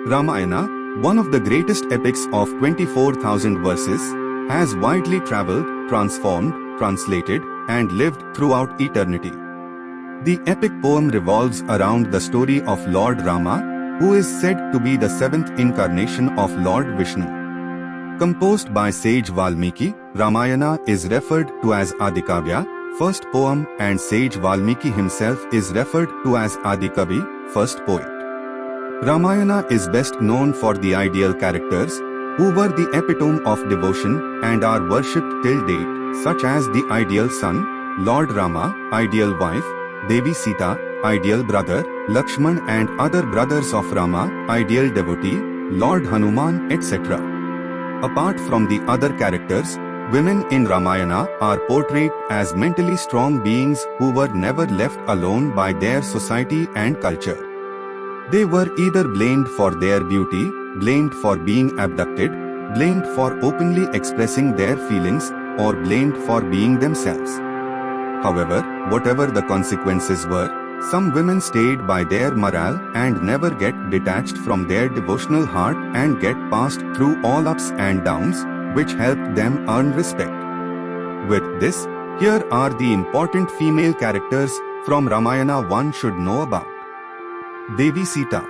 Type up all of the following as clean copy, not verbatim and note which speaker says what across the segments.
Speaker 1: Ramayana, one of the greatest epics of 24,000 verses, has widely traveled, transformed, translated, and lived throughout eternity. The epic poem revolves around the story of Lord Rama, who is said to be the seventh incarnation of Lord Vishnu. Composed by sage Valmiki, Ramayana is referred to as Adikavya, first poem, and sage Valmiki himself is referred to as Adikavi, first poet. Ramayana is best known for the ideal characters, who were the epitome of devotion and are worshipped till date, such as the ideal son, Lord Rama, ideal wife, Devi Sita, ideal brother, Lakshman and other brothers of Rama, ideal devotee, Lord Hanuman, etc. Apart from the other characters, women in Ramayana are portrayed as mentally strong beings who were never left alone by their society and culture. They were either blamed for their beauty, blamed for being abducted, blamed for openly expressing their feelings, or blamed for being themselves. However, whatever the consequences were, some women stayed by their morale and never get detached from their devotional heart and get passed through all ups and downs, which helped them earn respect. With this, here are the important female characters from Ramayana one should know about. Devi Sita.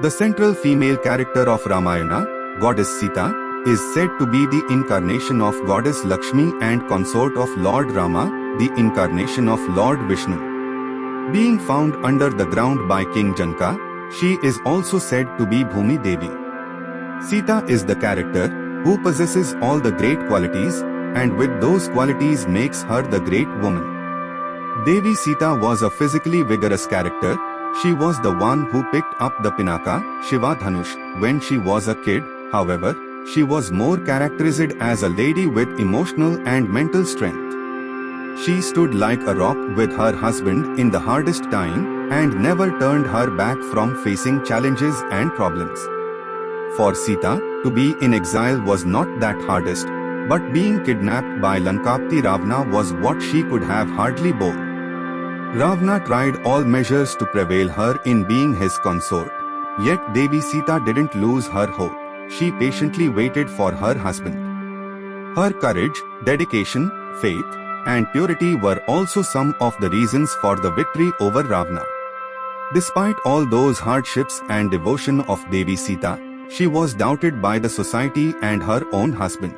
Speaker 1: The central female character of Ramayana, Goddess Sita, is said to be the incarnation of Goddess Lakshmi and consort of Lord Rama, the incarnation of Lord Vishnu. Being found under the ground by King Janaka, she is also said to be Bhumi Devi. Sita is the character who possesses all the great qualities, and with those qualities makes her the great woman. Devi Sita was a physically vigorous character. She was the one who picked up the Pinaka, Shiva Dhanush, when she was a kid. However, she was more characterized as a lady with emotional and mental strength. She stood like a rock with her husband in the hardest time and never turned her back from facing challenges and problems. For Sita, to be in exile was not that hardest, but being kidnapped by Lankapati Ravana was what she could have hardly borne. Ravana tried all measures to prevail her in being his consort. Yet Devi Sita didn't lose her hope. She patiently waited for her husband. Her courage, dedication, faith, and purity were also some of the reasons for the victory over Ravana. Despite all those hardships and devotion of Devi Sita, she was doubted by the society and her own husband.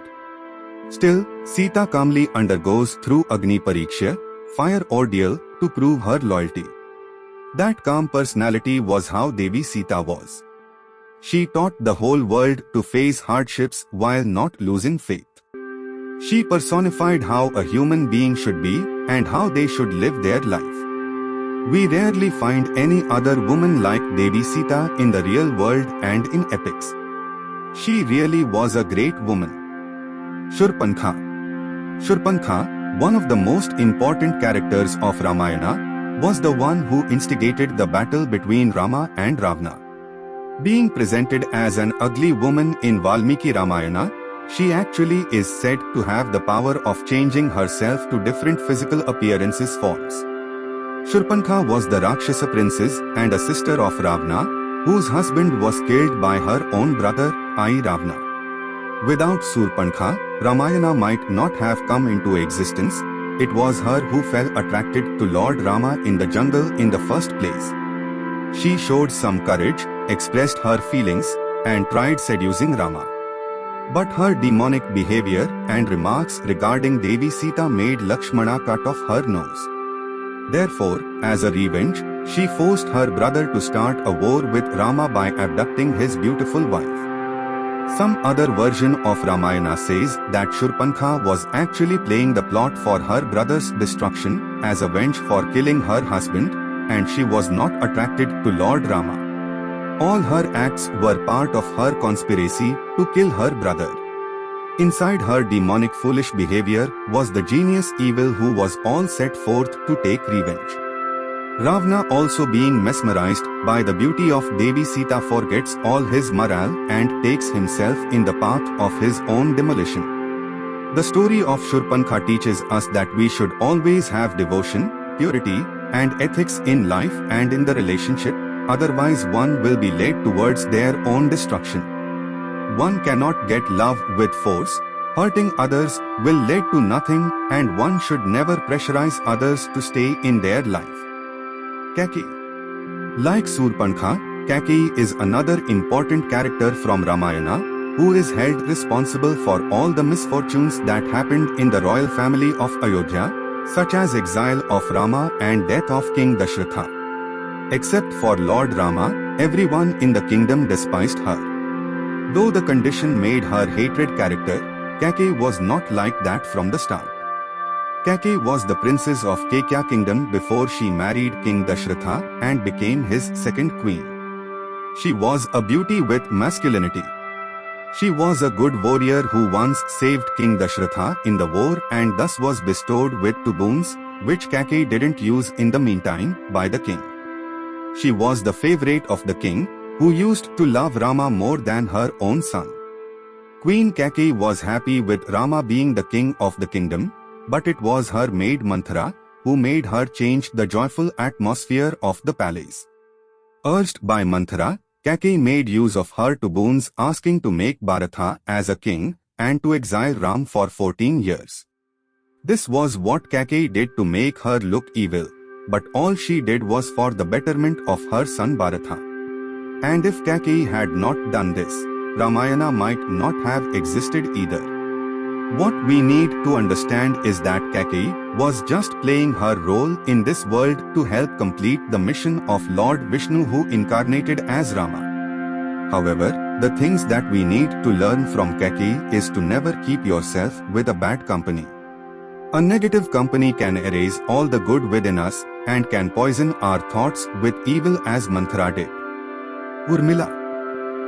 Speaker 1: Still, Sita calmly undergoes through Agni Pariksha, fire ordeal, to prove her loyalty. That calm personality was how Devi Sita was. She taught the whole world to face hardships while not losing faith. She personified how a human being should be and how they should live their life. We rarely find any other woman like Devi Sita in the real world and in epics. She really was a great woman. Shurpanakha. Shurpanakha, one of the most important characters of Ramayana, was the one who instigated the battle between Rama and Ravana. Being presented as an ugly woman in Valmiki Ramayana, she actually is said to have the power of changing herself to different physical appearances forms. Shurpanakha was the Rakshasa princess and a sister of Ravana, whose husband was killed by her own brother, Ravana. Without Shurpanakha, Ramayana might not have come into existence. It was her who fell attracted to Lord Rama in the jungle in the first place. She showed some courage, expressed her feelings, and tried seducing Rama. But her demonic behavior and remarks regarding Devi Sita made Lakshmana cut off her nose. Therefore, as a revenge, she forced her brother to start a war with Rama by abducting his beautiful wife. Some other version of Ramayana says that Shurpanakha was actually playing the plot for her brother's destruction as a revenge for killing her husband, and she was not attracted to Lord Rama. All her acts were part of her conspiracy to kill her brother. Inside her demonic foolish behavior was the genius evil who was all set forth to take revenge. Ravana, also being mesmerized by the beauty of Devi Sita, forgets all his morale and takes himself in the path of his own demolition. The story of Shurpanakha teaches us that we should always have devotion, purity, and ethics in life and in the relationship, otherwise one will be led towards their own destruction. One cannot get love with force, hurting others will lead to nothing, and one should never pressurize others to stay in their life. Kaikeyi. Like Shurpanakha, Kaikeyi is another important character from Ramayana, who is held responsible for all the misfortunes that happened in the royal family of Ayodhya, such as exile of Rama and death of King Dashratha. Except for Lord Rama, everyone in the kingdom despised her. Though the condition made her hated character, Kaikeyi was not like that from the start. Kaikeyi was the princess of Kaikeyi kingdom before she married King Dashratha and became his second queen. She was a beauty with masculinity. She was a good warrior who once saved King Dashratha in the war and thus was bestowed with two boons, which Kaikeyi didn't use in the meantime, by the king. She was the favorite of the king, who used to love Rama more than her own son. Queen Kaikeyi was happy with Rama being the king of the kingdom, but it was her maid Manthara who made her change the joyful atmosphere of the palace. Urged by Manthara, Kaikeyi made use of her two boons, asking to make Bharatha as a king and to exile Ram for 14 years. This was what Kaikeyi did to make her look evil, but all she did was for the betterment of her son Bharatha. And if Kaikeyi had not done this, Ramayana might not have existed either. What we need to understand is that Kaikeyi was just playing her role in this world to help complete the mission of Lord Vishnu, who incarnated as Rama. However, the things that we need to learn from Kaikeyi is to never keep yourself with a bad company. A negative company can erase all the good within us and can poison our thoughts with evil, as Manthara did. Urmila.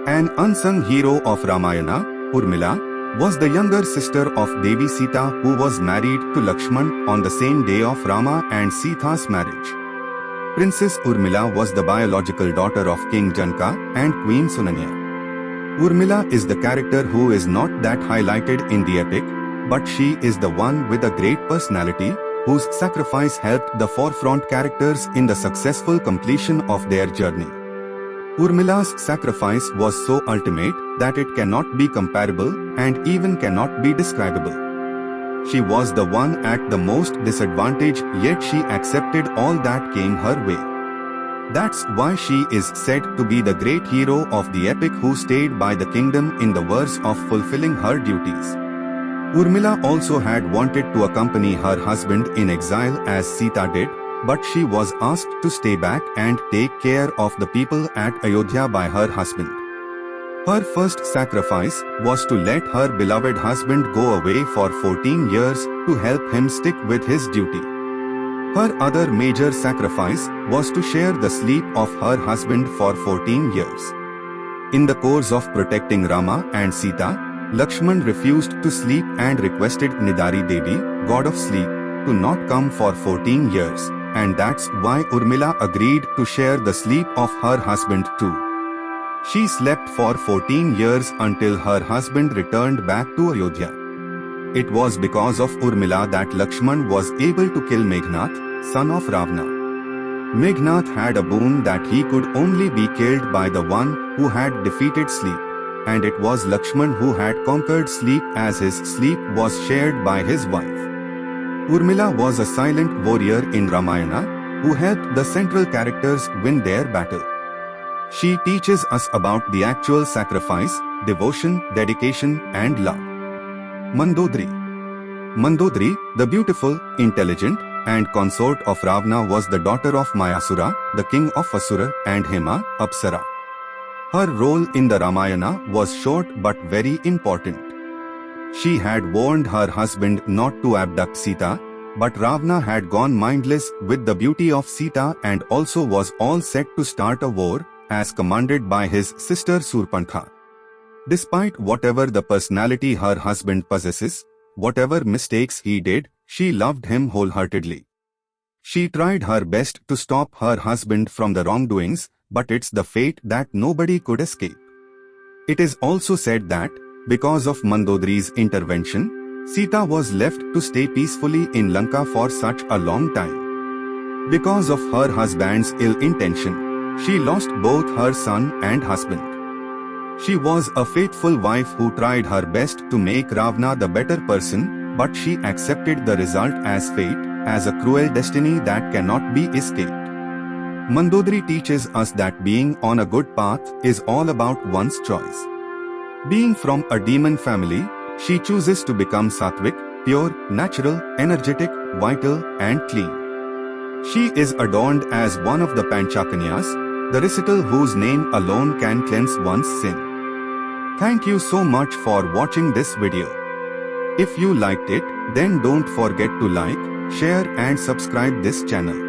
Speaker 1: An unsung hero of Ramayana, Urmila was the younger sister of Devi Sita, who was married to Lakshman on the same day of Rama and Sita's marriage. Princess Urmila was the biological daughter of King Janaka and Queen Sunanya. Urmila is the character who is not that highlighted in the epic, but she is the one with a great personality, whose sacrifice helped the forefront characters in the successful completion of their journey. Urmila's sacrifice was so ultimate that it cannot be comparable and even cannot be describable. She was the one at the most disadvantage, yet she accepted all that came her way. That's why she is said to be the great hero of the epic, who stayed by the kingdom in the verse of fulfilling her duties. Urmila also had wanted to accompany her husband in exile as Sita did, but she was asked to stay back and take care of the people at Ayodhya by her husband. Her first sacrifice was to let her beloved husband go away for 14 years to help him stick with his duty. Her other major sacrifice was to share the sleep of her husband for 14 years. In the course of protecting Rama and Sita, Lakshman refused to sleep and requested Mandodari Devi, god of sleep, to not come for 14 years. And that's why Urmila agreed to share the sleep of her husband too. She slept for 14 years until her husband returned back to Ayodhya. It was because of Urmila that Lakshman was able to kill Meghnad, son of Ravana. Meghnad had a boon that he could only be killed by the one who had defeated sleep, and it was Lakshman who had conquered sleep, as his sleep was shared by his wife. Urmila was a silent warrior in Ramayana, who helped the central characters win their battle. She teaches us about the actual sacrifice, devotion, dedication, and love. Mandodri. Mandodri, the beautiful, intelligent, and consort of Ravana, was the daughter of Mayasura, the king of Asura, and Hema, Apsara. Her role in the Ramayana was short but very important. She had warned her husband not to abduct Sita, but Ravana had gone mindless with the beauty of Sita and also was all set to start a war, as commanded by his sister Shurpanakha. Despite whatever the personality her husband possesses, whatever mistakes he did, she loved him wholeheartedly. She tried her best to stop her husband from the wrongdoings, but it's the fate that nobody could escape. It is also said that, because of Mandodri's intervention, Sita was left to stay peacefully in Lanka for such a long time. Because of her husband's ill intention, She lost both her son and husband. She was a faithful wife who tried her best to make Ravana the better person, but she accepted the result as fate, as a cruel destiny that cannot be escaped. Mandodri teaches us that being on a good path is all about one's choice. Being from a demon family, she chooses to become sattvic, pure, natural, energetic, vital, and clean. She is adorned as one of the Panchakanyas, the recital whose name alone can cleanse one's sin. Thank you so much for watching this video. If you liked it, then don't forget to like, share and subscribe this channel.